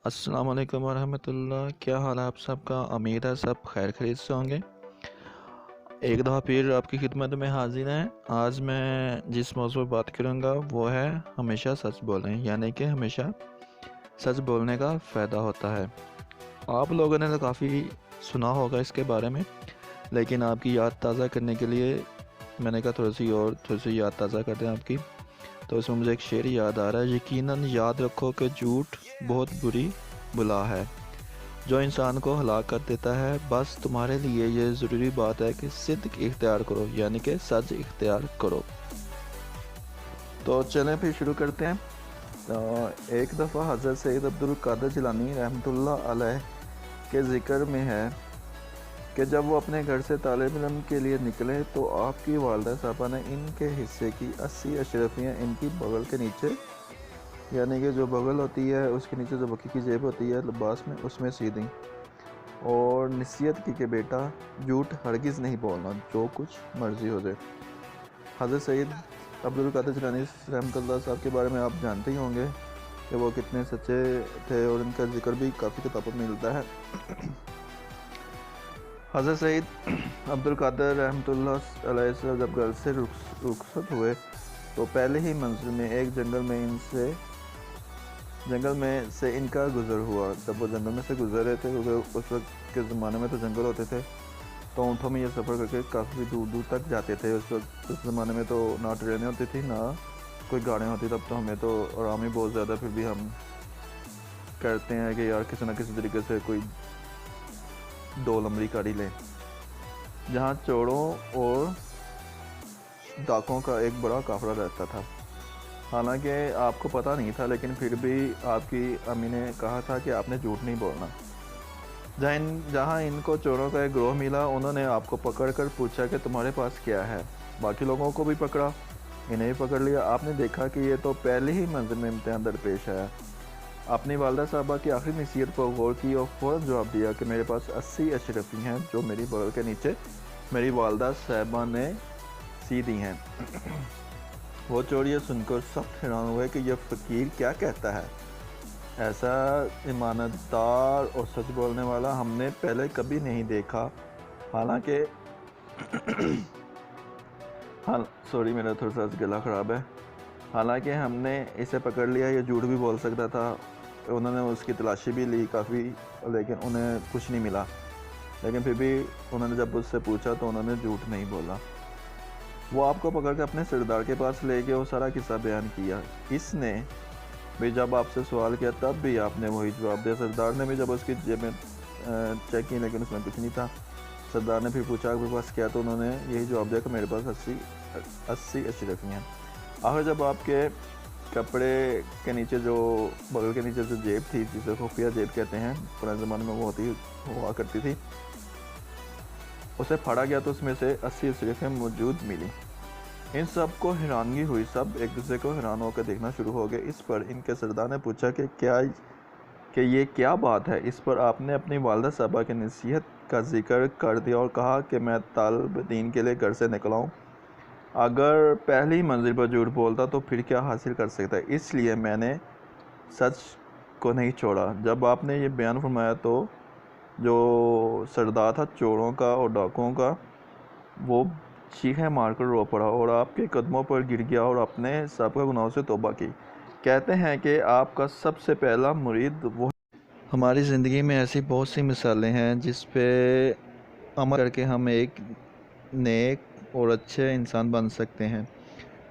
السلام علیکم ورحمۃ اللہ، کیا حال ہے آپ سب کا؟ امید ہے سب خیر خرید سے ہوں گے۔ ایک دفعہ پھر آپ کی خدمت میں حاضر ہیں۔ آج میں جس موضوع پر بات کروں گا وہ ہے ہمیشہ سچ بولیں، یعنی کہ ہمیشہ سچ بولنے کا فائدہ ہوتا ہے۔ آپ لوگوں نے تو کافی سنا ہوگا اس کے بارے میں، لیکن آپ کی یاد تازہ کرنے کے لیے میں نے کہا تھوڑی سی یاد تازہ کر دیں آپ کی۔ تو اس میں مجھے ایک شعر یاد آ رہا ہے: یقیناً یاد رکھو کہ جھوٹ بہت بری بلا ہے جو انسان کو ہلاک کر دیتا ہے۔ بس تمہارے لیے یہ ضروری بات ہے کہ صدق اختیار کرو، یعنی کہ سچ اختیار کرو۔ تو چلیں پھر شروع کرتے ہیں۔ ایک دفعہ حضرت سید عبدالقادر جیلانی رحمۃ اللہ علیہ کے ذکر میں ہے کہ جب وہ اپنے گھر سے طالب علم کے لیے نکلے تو آپ کی والدہ صاحبہ نے ان کے حصے کی 80 اشرفیاں ان کی بغل کے نیچے، یعنی کہ جو بغل ہوتی ہے اس کے نیچے جو بکی کی جیب ہوتی ہے لباس میں، اس میں سی دیں، اور نصیحت کی کہ بیٹا جھوٹ ہرگز نہیں بولنا، جو کچھ مرضی ہو جائے۔ حضرت سید عبدالقادر جیلانی رحمۃ اللہ صاحب کے بارے میں آپ جانتے ہی ہوں گے کہ وہ کتنے سچے تھے، اور ان کا ذکر بھی کافی کتابوں میں ملتا ہے۔ حضرت سید عبدالقادر رحمۃ اللہ علیہ سے جب گھر سے رخصت ہوئے تو پہلے ہی منزل میں ایک جنگل میں سے ان کا گزر ہوا۔ جب وہ جنگل میں سے گزر رہے تھے، کیونکہ اس وقت کے زمانے میں تو جنگل ہوتے تھے، تو اونٹوں میں یہ سفر کر کے کافی دور دور تک جاتے تھے۔ اس زمانے میں تو نہ ٹرینیں ہوتی تھی نہ کوئی گاڑیاں ہوتی، تب تو ہمیں تو آرام ہی بہت زیادہ، پھر بھی ہم کرتے ہیں کہ یار کسی نہ کسی طریقے سے کوئی 2 نمبری گاڑی لیں، جہاں چوروں اور ڈاکوں کا ایک بڑا قافلہ رہتا تھا۔ حالانکہ آپ کو پتہ نہیں تھا، لیکن پھر بھی آپ کی امی نے کہا تھا کہ آپ نے جھوٹ نہیں بولنا۔ جہاں ان کو چوروں کا ایک گروہ ملا، انہوں نے آپ کو پکڑ کر پوچھا کہ تمہارے پاس کیا ہے۔ باقی لوگوں کو بھی پکڑا، انہیں بھی پکڑ لیا۔ آپ نے دیکھا کہ یہ تو پہلے ہی منزل میں امتحان درپیش آیا۔ اپنی والدہ صاحبہ کی آخری نصیحت پر غور کی اور فوراً جواب دیا کہ میرے پاس 80 اشرفی ہیں جو میری بغل کے نیچے میری والدہ صاحبہ نے سی دی ہیں۔ وہ چور یہ سن کر سخت حیران ہوئے کہ یہ فقیر کیا کہتا ہے، ایسا ایماندار اور سچ بولنے والا ہم نے پہلے کبھی نہیں دیکھا۔ حالانکہ میرا تھوڑا سا گلا خراب ہے۔ حالانکہ ہم نے اسے پکڑ لیا، یہ جھوٹ بھی بول سکتا تھا۔ انہوں نے اس کی تلاشی بھی لی کافی، لیکن انہیں کچھ نہیں ملا۔ لیکن پھر بھی انہوں نے جب اس سے پوچھا تو انہوں نے جھوٹ نہیں بولا۔ وہ آپ کو پکڑ کے اپنے سردار کے پاس لے گئے اور سارا قصہ بیان کیا۔ اس نے بھی جب آپ سے سوال کیا تب بھی آپ نے وہی جواب دیا۔ سردار نے بھی جب اس کی جیب میں چیک کی، لیکن اس میں کچھ نہیں تھا۔ سردار نے پھر پوچھا میرے پاس کیا، تو انہوں نے یہی جواب دیا کہ میرے پاس 80 اشرفی ہیں۔ آخر جب آپ کے کپڑے کے نیچے جو بغل کے نیچے جو جیب تھی، جسے خفیہ جیب کہتے ہیں، پرانے زمانے میں وہ ہوا کرتی تھی، اسے پھاڑا گیا تو اس میں سے 80 اشرفیاں موجود ملی۔ ان سب کو حیرانگی ہوئی، سب ایک دوسرے کو حیران ہو کر دیکھنا شروع ہو گئے۔ اس پر ان کے سردار نے پوچھا کہ یہ کیا بات ہے؟ اس پر آپ نے اپنی والدہ صاحبہ کی نصیحت کا ذکر کر دیا اور کہا کہ میں طالب دین کے لیے گھر سے نکلا ہوں، اگر پہلی منزل پر جھوٹ بولتا تو پھر کیا حاصل کر سکتا، اس لیے میں نے سچ کو نہیں چھوڑا۔ جب آپ نے یہ بیان فرمایا تو جو سردار تھا چوروں کا اور ڈاکوؤں کا، وہ چیخیں مار کر رو پڑا اور آپ کے قدموں پر گر گیا اور اپنے سابقہ گناہوں سے توبہ کی۔ کہتے ہیں کہ آپ کا سب سے پہلا مرید وہ۔ ہماری زندگی میں ایسی بہت سی مثالیں ہیں جس پہ عمل کر کے ہم ایک نیک اور اچھے انسان بن سکتے ہیں۔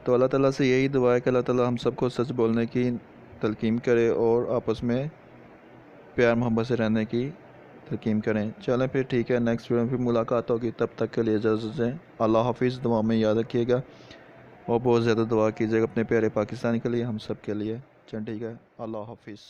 تو اللہ تعالیٰ سے یہی دعا ہے کہ اللہ تعالیٰ ہم سب کو سچ بولنے کی تلقین کرے اور آپس میں پیار محبت سے رہنے کی تلقین کریں۔ چلیں پھر ٹھیک ہے، نیکسٹ ویڈیو میں پھر ملاقات ہوگی، تب تک کے لیے اجازت دیں۔ اللہ حافظ۔ دعا میں یاد رکھیے گا اور بہت زیادہ دعا کیجیے گا اپنے پیارے پاکستان کے لیے، ہم سب کے لیے۔ چلیں ٹھیک ہے، اللہ حافظ۔